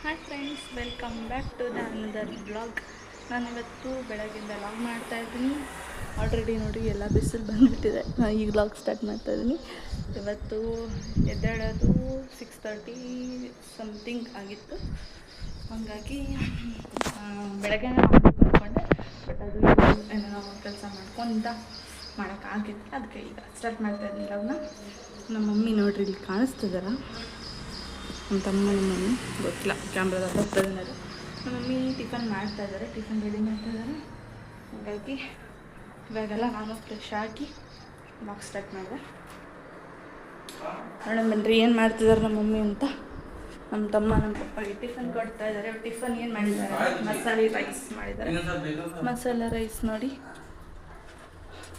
Hi friends, welcome back to the another blog. ನಾನಿವತ್ತು ಬೆಳಗ್ಗಿಂದ log ಮಾಡ್ತಾಯಿದ್ದೀನಿ. ಆಲ್ರೆಡಿ ನೋಡಿ ಎಲ್ಲ ಬಿಸಿಲು ಬಂದುಬಿಟ್ಟಿದೆ. ನಾನು ಈಗ ಲಾಗ್ ಸ್ಟಾರ್ಟ್ ಮಾಡ್ತಾಯಿದ್ದೀನಿ. ಇವತ್ತು ಎದ್ದೇಳೋದು 6:30 ಸಮಥಿಂಗ್ ಆಗಿತ್ತು. ಹಾಗಾಗಿ ಬೆಳಗ್ಗೆ ಮಾಡಬೇಕು ಅಂದ್ಕೊಂಡೆ, ಬಟ್ ಅದು ಏನೋ ಕೆಲಸ ಮಾಡ್ಕೊತ ಮಾಡೋಕ್ಕಾಗಿತ್ತು. ಅದಕ್ಕೆ ಈಗ ಸ್ಟಾರ್ಟ್ ಮಾಡ್ತಾಯಿದ್ದೀನಿ ಲಾಗ್ನ. ನಮ್ಮ ಮಮ್ಮಿ ನೋಡ್ರಿ ಇಲ್ಲಿ ಕಾಣಿಸ್ತಿದಾರ. ನಮ್ಮ ತಮ್ಮ ನಮ್ಮ ಮಮ್ಮಿ ಗೊತ್ತಿಲ್ಲ, ಕ್ಯಾಮ್ರಾದಾಗ ಹೋಗ್ತಾಯಿದ್ದಾರೆ. ನಮ್ಮ ಮಮ್ಮಿ ಟಿಫನ್ ಮಾಡ್ತಾಯಿದ್ದಾರೆ, ಟಿಫನ್ ರೆಡಿ ಮಾಡ್ತಾಯಿದ್ದಾರೆ. ಹಾಗಾಗಿ ಇವಾಗೆಲ್ಲ ನಾನು ಫ್ರೆಶ್ ಆಗಿ ವಾಕ್ ಸ್ಟಾರ್ಟ್ ಮಾಡಿದೆ. ನೋಡೋಣ ಬನ್ನಿರಿ ಏನು ಮಾಡ್ತಿದ್ದಾರೆ ನಮ್ಮ ಮಮ್ಮಿ ಅಂತ. ನಮ್ಮ ತಮ್ಮ ನಮ್ಮ ಪಪ್ಪಗೆ ಟಿಫನ್ ಕೊಡ್ತಾ ಇದ್ದಾರೆ. ಟಿಫನ್ ಏನು ಮಾಡಿದ್ದಾರೆ? ಮಸಾಲೆ ರೈಸ್ ಮಾಡಿದ್ದಾರೆ. ಮಸಾಲೆ ರೈಸ್ ನೋಡಿ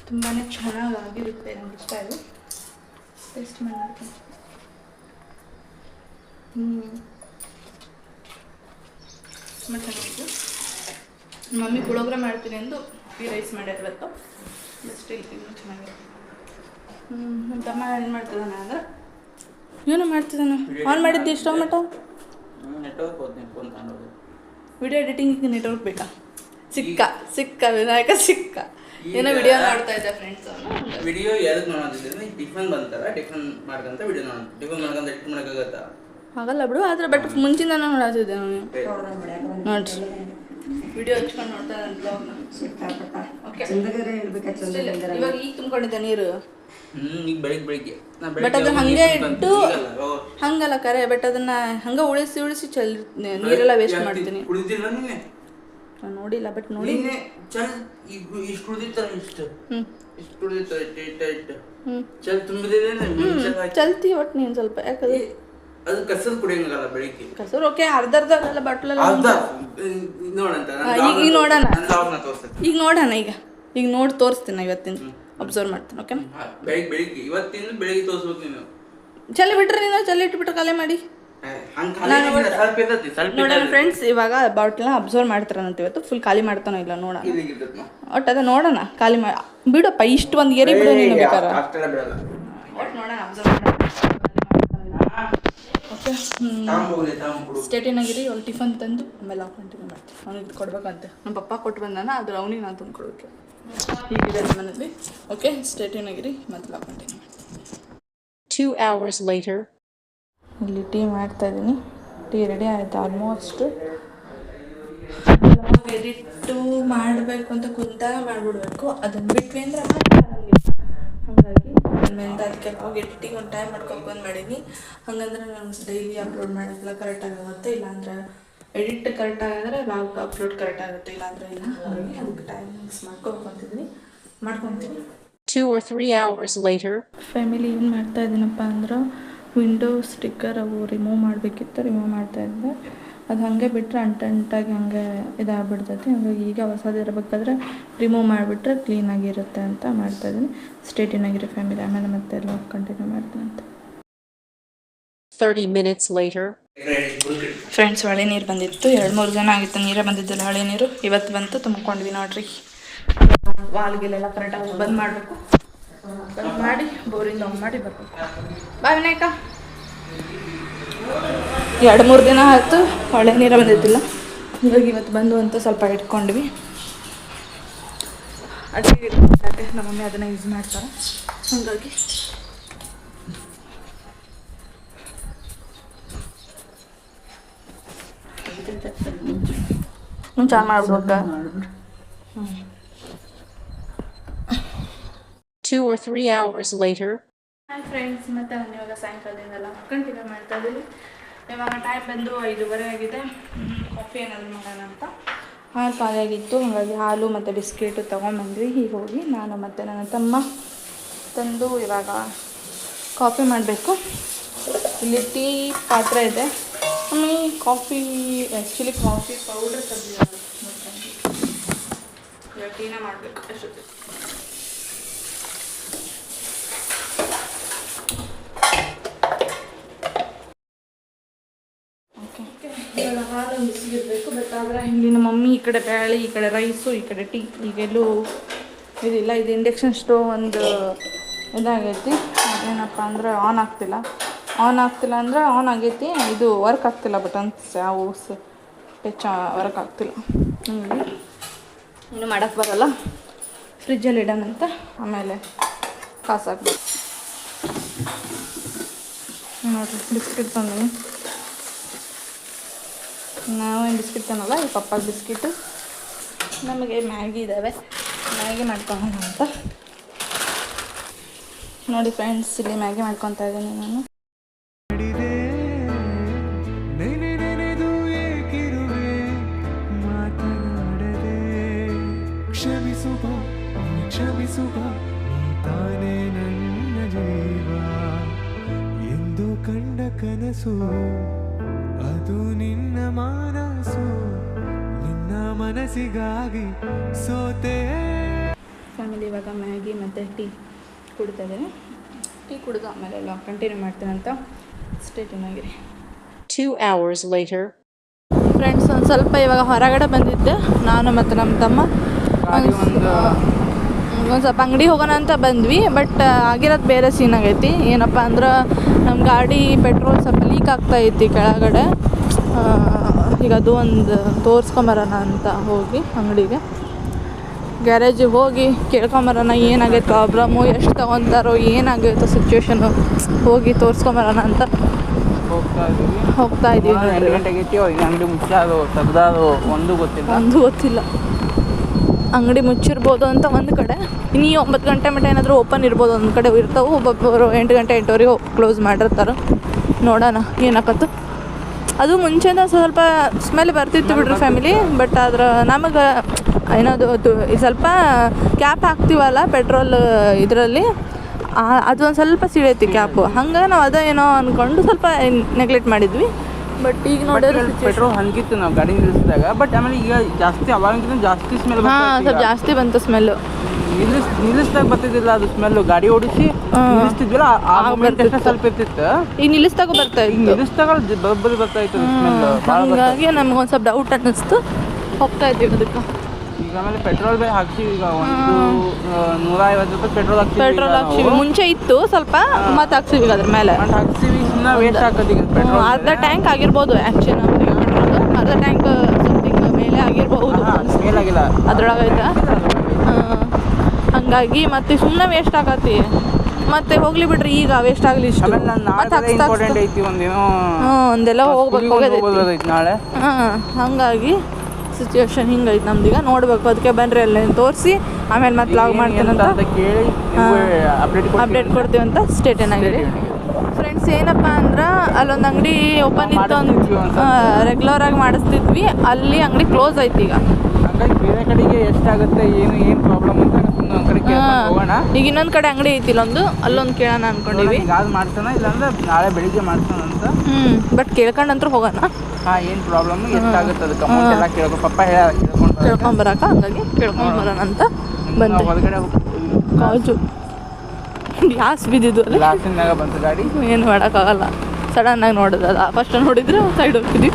ತುಂಬಾ ಚೆನ್ನಾಗಿರುತ್ತೆ. ನನಗೆ ಇಷ್ಟ ಇದು. ಟೇಸ್ಟ್ ಮಾಡ್ತೀನಿ. ತುಂಬ ಚೆನ್ನಾಗಿತ್ತು. ಮಮ್ಮಿ ಪುಳೋಗ್ರೆ ಮಾಡ್ತೀನಿ ಎಂದು ಈ ರೈಸ್ ಮಾಡ್ಯಾರ ಇವತ್ತು. ಬೆಸ್ಟ್ ಇನ್ನೂ ಚೆನ್ನಾಗಿರುತ್ತೆ. ನಮ್ಮ ತಮ್ಮ ಏನು ಮಾಡ್ತಿದ್ದಾನೆ ಅಂದರೆ ಏನೋ ಮಾಡ್ತಿದ್ದಾನೆ. ಆನ್ ಮಾಡಿದ್ದು ಇಷ್ಟ ಮಟ ವಿಡಿಯೋ ಎಡಿಟಿಂಗ್ ನೆಟ್ವರ್ಕ್ ಬೇಕಾ? ಸಿಕ್ಕ ವಿನಾಯಕ ಸಿಕ್ಕ. ಏನೋ ವಿಡಿಯೋ ನೋಡ್ತಾ ಇದ್ದೆ ಫ್ರೆಂಡ್ಸ್. ವಿಡಿಯೋ ಯಾವ್ದು ನೋಡೋದಿದ್ರೆ ಟಿಫನ್ ಬಂತಾರ, ಟಿಫನ್ ಮಾಡ್ಕೊಂತ ವಿಡಿಯೋ ನೋಡೋದು. ಟಿಫನ್ ಮಾಡ್ಕೊಂತ ಎಡಿಟ್ ಮಾಡೋಕ್ಕಾಗತ್ತಾ? ಆಗಲ್ಲ ಬಿಡು. ಆದರೆ ಬಟ್ ಮುಂಚಿಂದ ನೋಡಾತಿದ್ದೆ ನಾನು. ನೋಡ್ರಿ ವಿಡಿಯೋ ಹಚ್ಕೊಂಡು ನೋಡ್ತಾ ಇವಾಗ ಈಗ ತುಂಬ್ಕೊಂಡಿದ್ದೆ ನೀರು. ಈಗ ಬೆಳಿಗ್ಗೆ ಬಟ್ ಅದನ್ನ ಹಂಗೆ ಇಟ್ಟು ಹಂಗಲ್ಲ ಕರೆ. ಬಟ್ ಅದನ್ನ ಹಂಗೆ ಉಳಿಸಿ ಚೆಲ್ ನೀರೆಲ್ಲ ವೇಸ್ಟ್ ಮಾಡ್ತೀನಿ. ನಾನು ನೋಡಿಲ್ಲ, ಬಟ್ ನೋಡಿ ಚಲ್ತಿ ಒಟ್ಟು ನೀನು ಸ್ವಲ್ಪ. ಯಾಕಂದ್ರೆ ಅದು ಕಸರು ಕುಡಿಯಂಗಲ್ಲ ಬೆಳಿಗ್ಗೆ. ಕಸರು ಓಕೆ, ಅರ್ಧ ಅಲ್ಲ ಬಾಟ್ಲಲ್ಲಿ. ಈಗ ನೋಡೋಣ. ಈಗ ನೋಡಿ ತೋರಿಸ್ತೀನಿ. ಇವತ್ತಿನ ಅಬ್ಸರ್ವ್ ಮಾಡ್ತೀನಿ. ಓಕೆನಾ? ಬೆಳಿಗ್ಗೆ ಇವತ್ತಿನ ಬೆಳಿಗ್ಗೆ ತೋರಿಸ್ಬೇಕು ನೀನು. ಚಳಿ ಬಿಟ್ರೆ ನೀನು ಚಳಿ ಇಟ್ಬಿಟ್ಟು ಖಾಲಿ ಮಾಡಿ. ನೋಡೋಣ ಫ್ರೆಂಡ್ಸ್, ಇವಾಗ ಬಾಟ್ಲನ್ನ ಅಬ್ಸರ್ವ್ ಮಾಡ್ತಾರಂತ. ಇವತ್ತು ಫುಲ್ ಖಾಲಿ ಮಾಡ್ತಾನೋ ಇಲ್ಲ ನೋಡೋಣ. ಒಟ್ಟು ಅದ ನೋಡೋಣ. ಖಾಲಿ ಮಾಡಿ ಬಿಡಪ್ಪ. ಇಷ್ಟು ಒಂದು ಏರಿ ಬಿಡು ನೀನು ಬೇಕಾರೆ. ಒಟ್ಟು ನೋಡೋಣ, ಅಬ್ಸರ್ವ್ ಮಾಡೋಣ. ಓಕೆ, ಸ್ಟೇಟಿನಾಗಿರಿ. ಅವ್ಳು ಟಿಫನ್ ತಂದು ಆಮೇಲೆ ಕಂಟಿನ್ಯೂ ಮಾಡ್ತೀನಿ. ಅವ್ನಿಗೆ ಕೊಡ್ಬೇಕಂತೆ. ನಮ್ಮ ಪಪ್ಪ ಕೊಟ್ಟು ಬಂದಾನ, ಆದ್ರೆ ಅವನಿಗೆ ನಾನು ತಂದು ಕೊಡೋಕೆ ಹೀಗಿದೆ ಮನೇಲಿ. ಓಕೆ, ಸ್ಟೇಟಿನಾಗಿರಿ. ಮೊದಲು ಕಂಟಿನ್ಯೂ ಮಾಡ್ತೀನಿ. 2 hours later. ಇಲ್ಲಿ ಟೀ ಮಾಡ್ತಾಯಿದ್ದೀನಿ. ಟೀ ರೆಡಿ ಆಯಿತು ಆಲ್ಮೋಸ್ಟ್. ಎಡಿಟ್ಟು ಮಾಡಬೇಕು ಅಂತ ಕುಂತಾಗ ಮಾಡಿಬಿಡ್ಬೇಕು. ಅದನ್ನು ಬಿಟ್ವಿ ಅಂದರೆ ಹಾಗಾಗಿ ಆಮೇಲೆ ಅದಕ್ಕೆ ಅವಾಗ ಎಡಿಟಿಂಗ್ ಒಂದು ಟೈಮ್ ಮಾಡ್ಕೊಂಡು ಮಾಡೀನಿ. ಹಾಗಂದ್ರೆ ನಾನು ಡೈಲಿ ಅಪ್ಲೋಡ್ ಮಾಡೋಕ್ಕೆಲ್ಲ ಕರೆಕ್ಟಾಗಿ ಆಗುತ್ತೆ. ಇಲ್ಲಾಂದ್ರೆ ಎಡಿಟ್ ಕರೆಕ್ಟಾಗಿ ಆದರೆ ಲಾಗ್ ಅಪ್ಲೋಡ್ ಕರೆಕ್ಟ್ ಆಗುತ್ತೆ. ಇಲ್ಲಾಂದರೆ ಇಲ್ಲ. ಹಾಗಾಗಿ ಅದಕ್ಕೆ ಟೈಮ್ ಮಿಕ್ಸ್ ಮಾಡ್ಕೊತೀನಿ. 2 or 3 hours later. ಫ್ಯಾಮಿಲಿ ಏನು ಮಾಡ್ತಾ ಇದ್ದೀನಪ್ಪ ಅಂದ್ರೆ ವಿಂಡೋ ಸ್ಟಿಕ್ಕರ್ ಅವು ರಿಮೂವ್ ಮಾಡಬೇಕಿತ್ತು, ರಿಮೂವ್ ಮಾಡ್ತಾಯಿದ್ದೆ. ಅದು ಹಾಗೆ ಬಿಟ್ಟರೆ ಅಂಟಾಗಿ ಹಂಗೆ ಇದಾಗ್ಬಿಡ್ತೈತಿ. ಹಾಗಾಗಿ ಈಗ ಹೊಸದು ಇರಬೇಕಾದ್ರೆ ರಿಮೂವ್ ಮಾಡಿಬಿಟ್ರೆ ಕ್ಲೀನಾಗಿರುತ್ತೆ ಅಂತ ಮಾಡ್ತಾಯಿದ್ದೀನಿ. ಸ್ಟೇಟಿನಾಗಿರೋ ಫ್ಯಾಮಿಲಿ. ಆಮೇಲೆ ಮತ್ತೆ ಎಲ್ಲ ಕಂಟಿನ್ಯೂ ಮಾಡ್ತೀನಿ ಅಂತ. 30 minutes later. ಫ್ರೆಂಡ್ಸ್, ಹೊಳೆ ನೀರು ಬಂದಿತ್ತು. 2-3 ಜನ ಆಗಿತ್ತು ನೀರೇ ಬಂದಿದ್ದಿಲ್ಲ. ಹೊಳೆ ನೀರು ಇವತ್ತು ಬಂತು. ತುಂಬ್ಕೊಂಡ್ವಿ ನೋಡ್ರಿ. ವಾಲ್ಗೆಲ್ಲ ಕರೆಕ್ಟಾಗಿ ಬಂದ್ ಮಾಡಬೇಕು. ಬಂದ್ ಮಾಡಿ ಬೋರಿಂದ ಆನ್ ಮಾಡಿ ಬರ್ಬೇಕು. ಬಾ ವಿನಾಯಕ. 2-3 ದಿನ ಆಯ್ತು ಹೊಳೆ ನೀರು ಬಂದಿದ್ದಿಲ್ಲ. ಇವಾಗ ಇವತ್ತು ಬಂದು ಅಂತ ಸ್ವಲ್ಪ ಇಟ್ಕೊಂಡ್ವಿ. ಅಡುಗೆ ನಮ್ಮ ಮಮ್ಮಿ ಅದನ್ನು ಯೂಸ್ ಮಾಡ್ತಾರೆ. ಹಾಗಾಗಿ ಚಾ ಮಾಡ್ಬೇಕು. 2 or 3 hours later. Hi friends, ಮತ್ತು ನಾನು ಇವಾಗ ಸಾಯಂಕಾಲದಿಂದೆಲ್ಲ ಕಂಟಿನ್ಯೂ ಮಾಡ್ತಾ ಇದ್ದೀನಿ. ಇವಾಗ ಟೈಮ್ ಬಂದು 5:30 ಆಗಿದೆ. ಕಾಫಿ ಏನಾದರೂ ಮಾಡೋಣ ಅಂತ. ಹಾಲು ಖಾಲಿಯಾಗಿತ್ತು. ಹಾಗಾಗಿ ಹಾಲು ಮತ್ತು ಬಿಸ್ಕೆಟು ತೊಗೊಂಬಂದ್ವಿ. ಈಗ ಹೋಗಿ ನಾನು ಮತ್ತು ನನ್ನ ತಮ್ಮ ತಂದು ಇವಾಗ ಕಾಫಿ ಮಾಡಬೇಕು. ಇಲ್ಲಿ ಟೀ ಪಾತ್ರೆ ಇದೆ. ಆಮೇಲೆ ಆ್ಯಕ್ಚುಲಿ ಕಾಫಿ ಪೌಡ್ರ್ ತೆಗೆದಿದ್ದಾರೆ. ಇವಾಗ ಟೀನ ಮಾಡಬೇಕು ಅಷ್ಟೊತ್ತಿಗೆ. ಇವಾಗ ಹಾಲು ಬಿಸಿಗಿರಬೇಕು. ಬಟ್ ಆದರೆ ಇಲ್ಲಿ ನಮ್ಮ ಮಮ್ಮಿ ಈ ಕಡೆ ಬೇಳೆ, ಈ ಕಡೆ ರೈಸು, ಈ ಕಡೆ ಟೀ. ಈಗೆಲ್ಲೂ ಇದಿಲ್ಲ. ಇದು ಇಂಡಕ್ಷನ್ ಸ್ಟೋವ್ ಒಂದು ಇದಾಗೈತಿ. ಏನಪ್ಪ ಅಂದರೆ ಆನ್ ಆಗ್ತಿಲ್ಲ. ಆನ್ ಆಗ್ತಿಲ್ಲ ಅಂದ್ರೆ ಆನ್ ಆಗೈತಿ, ಇದು ವರ್ಕ್ ಆಗ್ತಿಲ್ಲ ಬಟನ್ಸ್ ಯಾವ ಟಚ್ ವರ್ಕ್ ಆಗ್ತಿಲ್ಲ. ಹಂಗಾಗಿ ಇನ್ನು ಮಾಡೋಕ್ಕೆ ಬರೋಲ್ಲ, ಫ್ರಿಜ್ಜಲ್ಲಿ ಇಡೋಣಂತ, ಆಮೇಲೆ ಕಾಸಾಕ್ಬೇಕು. ನೋಡಿರಿ ಬಿಸ್ಕಿಟ್ ತಂದೀನಿ. ನಾವೇನು ಬಿಸ್ಕಿಟ್ ತನ್ನಲ್ಲ, ಈ ಪಪ್ಪಾಗೆ ಬಿಸ್ಕಿಟು, ನಮಗೆ ಮ್ಯಾಗಿ ಇದ್ದಾವೆ, ಮ್ಯಾಗಿ ಮಾಡ್ಕೊಳ್ಳೋಣ ಅಂತ. ನೋಡಿ ಫ್ರೆಂಡ್ಸ್, ಇಲ್ಲಿ ಮ್ಯಾಗಿ ಮಾಡ್ಕೊತಾ ಇದ್ದೀನಿ ನಾನು. ಕ್ಷಮಿಸುವ ತಾನೇ ನನ್ನ ಜೀವ ಎಂದು ಕಂಡ ಕನಸು, ಅದು ನಿನ್ನ ಮನಸ್ಸು, ನಿನ್ನ ಮನಸ್ಸಿಗಾಗಿ ಸೋತೆ. ಫ್ಯಾಮಿಲಿ ಇವಾಗ ಮ್ಯಾಗಿ ಮತ್ತು ಟೀ ಕುಡಿತಾ ಇದ್ದೀನಿ. ಟೀ ಕುಡಿದು ಆಮೇಲೆ ಎಲ್ಲ ಕಂಟಿನ್ಯೂ ಮಾಡ್ತೀನಿ ಅಂತ. ಸ್ಟೇ ಟ್ಯೂನ್ ಆಗಿರಿ. 2 hours later. ಫ್ರೆಂಡ್ಸ್, ಒಂದು ಸ್ವಲ್ಪ ಇವಾಗ ಹೊರಗಡೆ ಬಂದಿದ್ದೆ ನಾನು ಮತ್ತು ನಮ್ಮ ತಮ್ಮ. ಒಂದು ಸ್ವಲ್ಪ ಅಂಗಡಿ ಹೋಗೋಣ ಅಂತ ಬಂದ್ವಿ, ಬಟ್ ಆಗಿರೋದು ಬೇರೆ ಸೀನ್ ಆಗೈತಿ. ಏನಪ್ಪ ಅಂದ್ರೆ ನಮ್ಮ ಗಾಡಿ ಪೆಟ್ರೋಲ್ ಸ್ವಲ್ಪ ಲೀಕ್ ಆಗ್ತಾಯಿತ್ತು ಕೆಳಗಡೆ. ಈಗ ಅದು ಒಂದು ತೋರಿಸ್ಕೊಂಬರೋಣ ಅಂತ ಹೋಗಿ ಅಂಗಡಿಗೆ, ಗ್ಯಾರೇಜಿಗೆ ಹೋಗಿ ಕೇಳ್ಕೊಂಬರೋಣ ಏನಾಗೈತೆ ಪ್ರಾಬ್ಲಮ್ಮು, ಎಷ್ಟು ತೊಗೊತಾರೋ, ಏನಾಗೈತೋ ಸಿಚುವೇಶನು, ಹೋಗಿ ತೋರಿಸ್ಕೊಂಬರೋಣ ಅಂತ ಹೋಗ್ತಾ ಇದ್ದೀವಿ. 8 ಗಂಟೆಗೆ ಅಂಗಡಿ ಮುಚ್ಚೋದು ತೆಗ್ದೋದು ಒಂದು ಗೊತ್ತಿಲ್ಲ. ಅಂಗಡಿ ಮುಚ್ಚಿರ್ಬೋದು ಅಂತ ಒಂದು ಕಡೆ, ಇನ್ನು 9 ಗಂಟೆ ಮಟ್ಟ ಏನಾದರೂ ಓಪನ್ ಇರ್ಬೋದು, ಒಂದು ಕಡೆ ಇರ್ತಾವೆ, ಒಬ್ಬೊಬ್ಬರು 8 ಗಂಟೆ 8ವರೆಗೆ ಕ್ಲೋಸ್ ಮಾಡಿರ್ತಾರೆ. ನೋಡೋಣ ಏನಾಕತ್ತು. ಅದು ಮುಂಚೆನೇ ಸ್ವಲ್ಪ ಸ್ಮೆಲ್ ಬರ್ತಿತ್ತು ಬಿಡ್ರಿ ಫ್ಯಾಮಿಲಿ, ಬಟ್ ಆದ್ರೆ ನಮಗೆ ಏನದು ಸ್ವಲ್ಪ ಕ್ಯಾಪ್ ಹಾಕ್ತೀವಲ್ಲ ಪೆಟ್ರೋಲ್ ಇದರಲ್ಲಿ, ಅದು ಒಂದು ಸ್ವಲ್ಪ ಸಿಡೈತಿ ಕ್ಯಾಪು. ಹಂಗೆ ನಾವು ಅದೇ ಏನೋ ಅಂದ್ಕೊಂಡು ಸ್ವಲ್ಪ ನೆಗ್ಲೆಕ್ಟ್ ಮಾಡಿದ್ವಿ. ಬಟ್ ಈಗ ನೋಡಿದ್ರೆ ಪೆಟ್ರೋಲ್ ಹಂಗಿತ್ತು ನಾವು ಗಾಡಿ ನಿಲ್ಲಿಸಿದಾಗ, ಬಟ್ ಆಮೇಲೆ ಈಗ ಜಾಸ್ತಿ ಅವಾಗಿಂತ ಜಾಸ್ತಿ ಸ್ಮೆಲ್. ಸ್ವಲ್ಪ ಜಾಸ್ತಿ ಬಂತು ಸ್ಮೆಲ್ಲು. ನಿಲ್ಲಿಸ್ದಾಗ ಬರ್ತಿದ್ದಿಲ್ಲ ಅದು ಸ್ಮೆಲ್ಲು. ಗಾಡಿ ಓಡಿಸಿ ನಿಲ್ಲಿಸ್ತಿದ್ವಲ್ಲ ಸ್ವಲ್ಪ ಇರ್ತಿತ್ತು, ಈಗ ನಿಲ್ಲಿಸ್ದಾಗ ಬರ್ತಾ ಇತ್ತು. ನಿಲ್ಲಿಸ್ದಾಗ ಬಬ್ಬಲ್ ಬರ್ತಾ ಇತ್ತು ಸ್ಮೆಲ್ಲು. ಹಾಗಾಗಿ ನಮ್ಗೊಂದು ಸ್ವಲ್ಪ ಡೌಟ್ ಅನ್ನಿಸ್ತು, ಹೋಗ್ತಾ ಇದ್ದೀವಿ ಅದಕ್ಕೆ. ಈಗ ಆಮೇಲೆ ಪೆಟ್ರೋಲ್ ಬೇರೆ ಹಾಕ್ಸಿ, ಈಗ ಒಂದು 150 ರೂಪಾಯಿ ಪೆಟ್ರೋಲ್ ಹಾಕ್ಸಿವಿ. ಮುಂಚೆ ಇತ್ತು ಸ್ವಲ್ಪ, ಮತ್ತೆ ಹಾಕ್ಸಿವಿ ಅದ್ರ ಮೇಲೆ ಹಾಕ್ಸಿವಿ. ಸುಮ್ಮನೆ ವೇಸ್ಟ್ ಹಾಕೋದು ಈಗ ಪೆಟ್ರೋಲ್. ಅರ್ಧ ಟ್ಯಾಂಕ್ ಆಗಿರ್ಬೋದು ಆ್ಯಕ್ಚುಲಿ, ಅರ್ಧ ಟ್ಯಾಂಕ್ ಸಮಥಿಂಗ್ ಮೇಲೆ ಆಗಿರ್ಬೋದು, ಮೇಲಾಗಿಲ್ಲ ಅದ್ರೊಳಗೈತೆ. ಹಂಗಾಗಿ ಮತ್ತೆ ಸುಮ್ಮನೆ ವೇಸ್ಟ್ ಆಗತ್ತಿ. ಮತ್ತೆ ಹೋಗ್ಲಿ ಬಿಡ್ರಿ, ಈಗ ವೇಸ್ಟ್ ಆಗಲಿ ಇಷ್ಟು. ಒಂದೆಲ್ಲ ಹೋಗ್ಬೇಕು ನಾಳೆ. ಹಂಗಾಗಿ ಸಿಚುವೇಶನ್ ಹಿಂಗೈತೆ ನಮ್ದೀಗ. ನೋಡ್ಬೇಕು, ಅದಕ್ಕೆ ಬನ್ರಿ ಎಲ್ಲ ತೋರಿಸಿ ಆಮೇಲೆ ಮತ್ತೆ ಲಾಗ್ ಮಾಡ್ತೀನಂತ ಅಪ್ಡೇಟ್ ಕೊಡ್ತೀವಿ ಅಂತ. ಸ್ಟೇ ಟ್ಯೂನ್ ಆಗಿರಿ ಫ್ರೆಂಡ್ಸ್. ಏನಪ್ಪ ಅಂದ್ರೆ ಅಲ್ಲೊಂದು ಅಂಗಡಿ ಓಪನ್ ಇತ್ತು ಅಂತ ರೆಗ್ಯುಲರ್ ಆಗಿ ಮಾಡಿಸ್ತಿದ್ವಿ, ಅಲ್ಲಿ ಅಂಗಡಿ ಕ್ಲೋಸ್ ಐತಿ ಈಗ. ಬೇರೆ ಕಡೆಗೆ ಎಷ್ಟಾಗುತ್ತೆ, ಏನು ಪ್ರಾಬ್ಲಮ್ ಅಂತ ಹೋಗೋಣ. ಈಗ ಇನ್ನೊಂದು ಕಡೆ ಅಂಗಡಿ ಐತಿ ಇಲ್ಲೊಂದು, ಅಲ್ಲೊಂದು ಕೇಳೋಣ ಅನ್ಕೊಂಡಿವಿ. ಮಾಡ್ತಾನ ಇಲ್ಲಾಂದ್ರೆ ನಾಳೆ ಬೆಳಿಗ್ಗೆ ಮಾಡ್ತಾನ ಅಂತ. ಬಟ್ ಕೇಳ್ಕೊಂಡಂತ್ರ ಹೋಗೋಣ. ಏನು ಪ್ರಾಬ್ಲಮ್, ಎಷ್ಟಾಗುತ್ತೆ ಅದಕ್ಕೆ ಅಮೌಂಟ್ ಎಲ್ಲ ಕೇಳ್ಕೊ. ಪಪ್ಪ ಕೇಳ್ಕೊಂಬರಕ, ಹಂಗಾಗಿ ಕೇಳ್ಕೊಂಬರೋಣ ಅಂತ ಬಂದು. ಹೊರಗಡೆ ಕಾಜು ಗ್ಲಾಸ್ ಬಿದ್ದಿದ್ದು ಅಲ್ಲ, ಗ್ಲಾಸಿನಾಗ ಬಂತು ಗಾಡಿ. ಏನು ಮಾಡೋಕ್ಕಾಗಲ್ಲ, ಸಡನ್ನಾಗಿ ನೋಡಿದ್ರೆ ಅದು ಫಸ್ಟ್ ನೋಡಿದ್ರೆ ಸೈಡ್ ಹೋಗ್ತಿದ್ವಿ.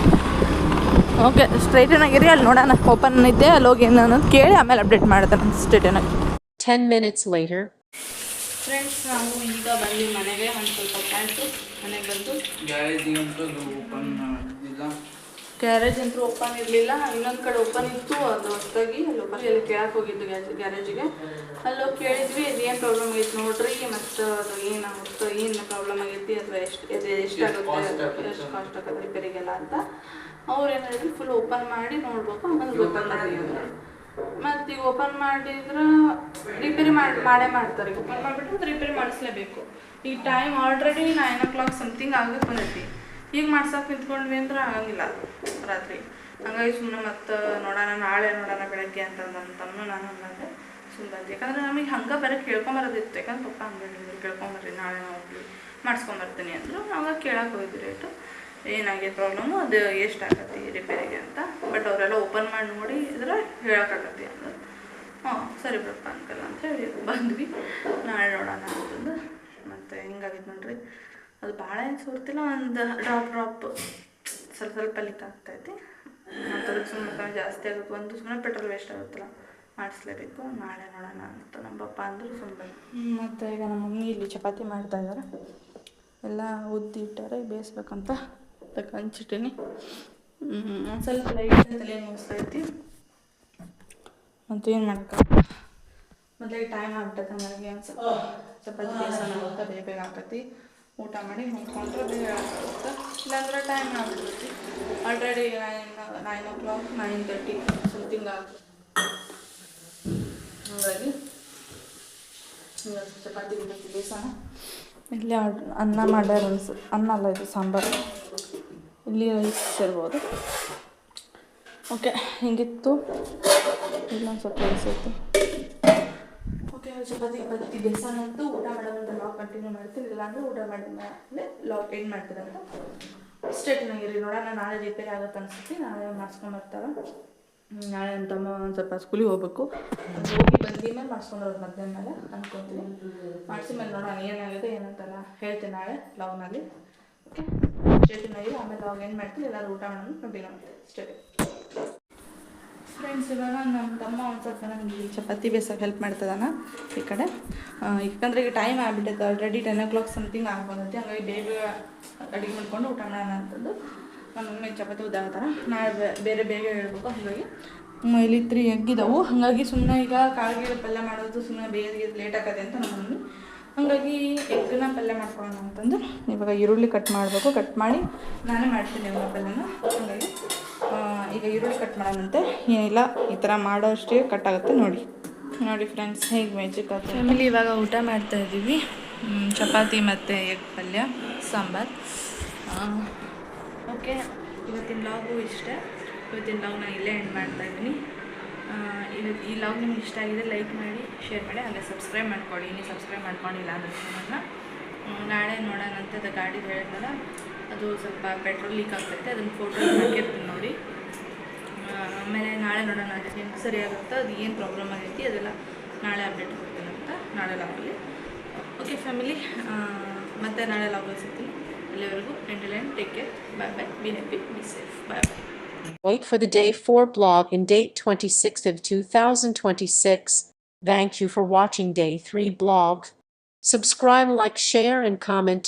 ಓಕೆ, ಸ್ಟ್ರೈಟನ್ ಆಗಿರಿ. ಅಲ್ಲಿ ನೋಡೋಣ, ಓಪನ್ ಐತೆ, ಅಲ್ಲಿ ಹೋಗಿ ಏನು ಅನ್ನೋದು ಕೇಳಿ ಆಮೇಲೆ ಅಪ್ಡೇಟ್ ಮಾಡ್ತಾನೆ. ಸ್ಟ್ರೈಟನ್ ಆಗಿ 10 minutes later. ಫ್ರೆಂಡ್ಸ್, ನಾವು ಈಗ ಬಂದು ಮನೆಗೆ ಒಂದು ಸ್ವಲ್ಪ ಆಯಿತು. ಮನೆಗೆ ಬಂದು ಗ್ಯಾರೇಜ್ ಅಂತೂ ಓಪನ್ ಇರಲಿಲ್ಲ. ಇನ್ನೊಂದು ಕಡೆ ಓಪನ್ ಇತ್ತು, ಅದು ಹೊಸದಾಗಿ ಅಲ್ಲಿ ಕೇಳಕ್ಕೆ ಹೋಗಿದ್ದು ಗ್ಯಾರೇಜಿಗೆ. ಅಲ್ಲೋಗಿ ಕೇಳಿದ್ವಿ, ಅದು ಏನು ಪ್ರಾಬ್ಲಮ್ ಆಗೈತೆ ನೋಡ್ರಿ, ಮತ್ತು ಅದು ಏನಾಗುತ್ತೆ, ಏನು ಪ್ರಾಬ್ಲಮ್ ಆಗೈತಿ, ಅಥವಾ ಎಷ್ಟಾಗುತ್ತೆ, ಎಷ್ಟು ಕಾಸ್ಟ್ ಆಗುತ್ತೆ ರಿಪೇರಿಗೆಲ್ಲ ಅಂತ. ಅವ್ರು ಏನು ಹೇಳಿದ್ರು, ಫುಲ್ ಓಪನ್ ಮಾಡಿ ನೋಡ್ಬೇಕು, ಆಮೇಲೆ ಗೊತ್ತಾಗ್ತದೆ. ಮತ್ತು ಈಗ ಓಪನ್ ಮಾಡಿದ್ರೆ ರಿಪೇರಿ ಮಾಡೇ ಮಾಡ್ತಾರೆ. ಈಗ ಓಪನ್ ಮಾಡಿಬಿಟ್ಟು ರಿಪೇರಿ ಮಾಡಿಸ್ಲೇಬೇಕು. ಈಗ ಟೈಮ್ ಆಲ್ರೆಡಿ 9 o'clock ಸಮಥಿಂಗ್ ಆಗಕ್ಕೆ ಬಂದೈತಿ. ಈಗ ಮಾಡ್ಸೋಕೆ ನಿಂತ್ಕೊಂಡ್ವಿ ಅಂದ್ರೆ ಆಗಂಗಿಲ್ಲ ರಾತ್ರಿ. ಹಂಗಾಗಿ ಸುಮ್ಮನೆ ಮತ್ತು ನೋಡೋಣ, ನಾಳೆ ನೋಡೋಣ ಬೆಳಗ್ಗೆ ಅಂತಂದು ನಾನು ಅಂದೆ ಸುಮ್ಮನೆ ಬಂದೆ. ಯಾಕಂದ್ರೆ ನಮಗೆ ಹಂಗೆ ಬರೀ ಕೇಳ್ಕೊಂಬರೋದಿತ್ತು. ಯಾಕಂದ್ರೆ ಪಪ್ಪ ಹಂಗೆ ಹೇಳಿದ್ರು, ಕೇಳ್ಕೊಂಬರ್ರಿ ನಾಳೆ ಹೋಗಿ ಮಾಡಿಸ್ಕೊಂಬರ್ತೀನಿ ಅಂದರು. ಅವಾಗ ಕೇಳಕ್ಕೆ ಹೋಗಿದ್ವಿ ರೇಟು, ಏನಾಗಿದೆ ಪ್ರಾಬ್ಲಮ್ಮು, ಅದು ಎಷ್ಟಾಗತ್ತೆ ರಿಪೇರಿಗೆ ಅಂತ. ಬಟ್ ಅವರೆಲ್ಲ ಓಪನ್ ಮಾಡಿ ನೋಡಿ ಇದ್ರೆ ಹೇಳೋಕ್ಕಾಗತ್ತೆ ಅಂದ್ರೆ ಸರಿ ಬಿಡಪ್ಪ ಅನ್ಕಲ್ಲ ಅಂತ ಹೇಳಿ ಬಂದ್ವಿ. ನಾಳೆ ನೋಡೋಣ ಅಂತಂದು. ಮತ್ತು ಹಿಂಗಾಗಿತ್ತು ನೋಡ್ರಿ, ಅದು ಭಾಳ ಏನು ಸೋರ್ತಿಲ್ಲ, ಒಂದು ಡ್ರಾಪ್ ಸ್ವಲ್ಪ ಲೀಕ್ ಆಗ್ತೈತಿ. ಮತ್ತು ಅದಕ್ಕೆ ಸುಮ್ಮನೆ ಜಾಸ್ತಿ ಆಗುತ್ತೆ, ಒಂದು ಸುಮ್ಮನೆ ಪೆಟ್ರೋಲ್ ವೇಸ್ಟ್ ಆಗುತ್ತಲ್ಲ, ಮಾಡಿಸ್ಲೇಬೇಕು. ನಾಳೆ ನೋಡೋಣ ಅಂತ ನಮ್ಮ ಪಪ್ಪ ಅಂದರು ಸುಮ್ಮನೆ. ಮತ್ತು ಈಗ ನಮ್ಮ ಮಮ್ಮಿ ಇಲ್ಲಿ ಚಪಾತಿ ಮಾಡ್ತಾಯಿದ್ದಾರೆ. ಎಲ್ಲ ಉದ್ದಿಟ್ಟಾರೆ ಬೇಯಿಸ್ಬೇಕಂತ ಹಂಚಿಟ್ಟಿನಿ. ಒಂದು ಸ್ವಲ್ಪ ಲೈಟ್ ತಲೆ ನೋಸ್ತೈತಿ ಮತ್ತು ಏನು ಮಾಡೋಕ್ಕಾಗಲ್ಲ. ಮೊದಲೇ ಟೈಮ್ ಆಗ್ಬಿಟ್ಟೈತೆ ನನಗೆ ಒಂದು ಸ್ವಲ್ಪ ಚಪಾತಿ ಬೇಯಿಸೋಣ ಅಂತ ಬೇಗ ಆಕತಿ. ಊಟ ಮಾಡಿ ಹೊಂದ್ಕೊಂಡ್ರೆ ಬೇಗ ಆಗುತ್ತೆ, ಇಲ್ಲಾಂದ್ರೆ ಟೈಮ್ ಆಗ್ಬಿಡ್ತೈತಿ. ಆಲ್ರೆಡಿ 9 o'clock 9:30 ಸಮಥಿಂಗ್ ಆಗುತ್ತೆ. ಹಾಗಾಗಿ ಚಪಾತಿ ಬೇಯಿಸೋಣ. ಇಲ್ಲಿ ಅನ್ನ ಮಾಡ್ಯಾರ ಅನ್ನ ಅಲ್ಲ, ಇದು ಸಾಂಬಾರು. ಇಲ್ಲಿ ರೈಸ್ ಇರ್ಬೋದು. ಓಕೆ, ಹಿಂಗಿತ್ತು. ಇಲ್ಲೊಂದು ಸ್ವಲ್ಪ ರೈಸ್ ಇತ್ತು. ಓಕೆ, ಚಪಾತಿ ಬೇಯಿಸೋಣ ಅಂತೂ ಊಟ ಮಾಡೋದಂತ ಲಾಗ್ ಕಂಟಿನ್ಯೂ ಮಾಡ್ತೀನಿ. ಇಲ್ಲಾಂದರೆ ಊಟ ಮಾಡಿದ್ಮೇಲೆ ಲಾಗ್ ಎಂಡ್ ಮಾಡ್ತೀರಂತ ಸ್ಟೇಟ್ನಾಗಿರಿ. ನೋಡೋಣ, ನಾಳೆ ರಿಪೇರ್ ಆಗುತ್ತೆ ಅನ್ಸುತ್ತೆ. ನಾಳೆ ಮಾಡಿಸ್ಕೊಂಬರ್ತಾರೆ. ನಾಳೆ ನನ್ನ ತಮ್ಮ ಒಂದು ಸ್ವಲ್ಪ ಸ್ಕೂಲಿಗೆ ಹೋಗ್ಬೇಕು. ಹೋಗಿ ಬಂದಿದ್ಮೇಲೆ ಮಾಡಿಸ್ಕೊಂಡ್ರೆ ಮಧ್ಯಾಹ್ನ ಮೇಲೆ ಅಂದ್ಕೊತೀನಿ. ಮಾಡಿಸಿದ್ಮೇಲೆ ನೋಡೋಣ ಏನಾಗಿದೆ ಏನಂತೆಲ್ಲ ಹೇಳ್ತೀನಿ ನಾಳೆ ಲಾಗ್ನಲ್ಲಿ. ಓಕೆ, ಸ್ಟೇಟ್ನಾಗಿರಿ. ಆಮೇಲೆ ಲಾಗ್ ಎಂಡ್ ಮಾಡ್ತೀನಿ. ಎಲ್ಲರೂ ಊಟ ಮಾಡೋದು ಕಂಟಿನ್ಯೂ ಮಾಡ್ತೀನಿ. ಸ್ಟೇಟ್ ಫ್ರೆಂಡ್ಸ್, ಇವಾಗ ನಮ್ಮ ತಮ್ಮ ಒಂದು ಸ್ವಲ್ಪ ನನಗೆ ಚಪಾತಿ ಬೇಯಿಸೋಕೆ ಹೆಲ್ಪ್ ಮಾಡ್ತದಾನ ಈ ಕಡೆ. ಯಾಕಂದರೆ ಈಗ ಟೈಮ್ ಆಗಿಬಿಟ್ಟೈತೆ ಆಲ್ರೆಡಿ 10 o'clock ಸಮಥಿಂಗ್ ಆಗ್ಬಂದೈತಿ. ಹಾಗಾಗಿ ಬೇಗ ಅಡುಗೆ ಮಾಡ್ಕೊಂಡು ಊಟ ಮಾಡೋಣ ಅಂತಂದು ನಮ್ಮ ಮಮ್ಮಿ ಚಪಾತಿ ಉದ್ದಾಗತ್ತಾರ. ನಾಳೆ ಬೇರೆ ಬೇಗ ಹೇಳ್ಬೇಕು. ಹಾಗಾಗಿ ಇಲ್ಲಿ 3 egg ಇದ್ದಾವೆ. ಹಾಗಾಗಿ ಸುಮ್ಮನೆ ಈಗ ಕಾಳಿಗೆ ಪಲ್ಯ ಮಾಡೋದು ಸುಮ್ಮನೆ ಬೇಗ ಲೇಟ್ ಆಗತ್ತೆ ಅಂತ ನಮ್ಮ ಮಮ್ಮಿ. ಹಾಗಾಗಿ ಎಗ್ಗನ್ನ ಪಲ್ಯ ಮಾಡ್ಕೊಳ್ಳೋಣ ಅಂತಂದು ಇವಾಗ ಈರುಳ್ಳಿ ಕಟ್ ಮಾಡಬೇಕು. ಕಟ್ ಮಾಡಿ ನಾನೇ ಮಾಡ್ತೀನಿ ಎಲ್ಲ ಪಲ್ಯನ. ಹಾಗಾಗಿ ಈಗ ಈರುಳ್ಳಿ ಕಟ್ ಮಾಡೋಣಂತೆ. ಏನಿಲ್ಲ, ಈ ಥರ ಮಾಡೋ ಅಷ್ಟೇ ಕಟ್ ಆಗುತ್ತೆ. ನೋಡಿ ಫ್ರೆಂಡ್ಸ್, ಹೇಗೆ ಮ್ಯಾಜಿಕ್ ಆಗುತ್ತೆ. ಫ್ಯಾಮಿಲಿ ಇವಾಗ ಊಟ ಮಾಡ್ತಾಯಿದ್ದೀವಿ. ಚಪಾತಿ ಮತ್ತು ಎಗ್ ಪಲ್ಯ ಸಾಂಬಾರು. ಓಕೆ, ಇವತ್ತಿನ ಲಾಗು ಇಷ್ಟ. ಇವತ್ತಿನ ಲಾಗ್ ನಾನು ಇಲ್ಲೇ ಎಂಡ್ ಮಾಡ್ತಾಯಿದ್ದೀನಿ. ಈ ಲಾಗ್ ನಿಮ್ಗೆ ಇಷ್ಟ ಆಗಿದೆ ಲೈಕ್ ಮಾಡಿ, ಶೇರ್ ಮಾಡಿ, ಹಾಗೆ ಸಬ್ಸ್ಕ್ರೈಬ್ ಮಾಡ್ಕೊಳ್ಳಿ. ನೀವು ಸಬ್ಸ್ಕ್ರೈಬ್ ಮಾಡ್ಕೊಂಡಿಲ್ಲ ಅಂದರೆ ನನ್ನ ನಾಳೆ ನೋಡೋಣಂತೆ. ಅದು ಗಾಡಿ ಹೇಳಿದ್ನಲ್ಲ, ಅದು ಸ್ವಲ್ಪ ಪೆಟ್ರೋಲ್ ಲೀಕ್ ಆಗ್ತೈತೆ. ಅದನ್ನು ಫೋಟೋ ಹಾಕಿರ್ತೀನಿ ನೋಡಿ. ಆಮೇಲೆ ನಾಳೆ ನೋಡೋಣ ಅದು ಹೆಂಗೆ ಸರಿ ಆಗುತ್ತೋ, ಅದು ಏನು ಪ್ರಾಬ್ಲಮ್ ಆಗೈತಿ ಅದೆಲ್ಲ ನಾಳೆ ಅಪ್ಡೇಟ್ ಕೊಡ್ತೀನಿ ಅಂತ ನಾಳೆ ಲಾಗಲ್ಲಿ. ಓಕೆ ಫ್ಯಾಮಿಲಿ, ಮತ್ತೆ ನಾಳೆ ಲಾಗಲ್ಲಿ ಸಿಗ್ತೀನಿ. ಅಲ್ಲಿವರೆಗೂ take care, bye, be happy, be safe, bye. Wait for the day 4 blog in date 26th of 2026. Thank you for watching day 3 blog. Subscribe, like, share and comment.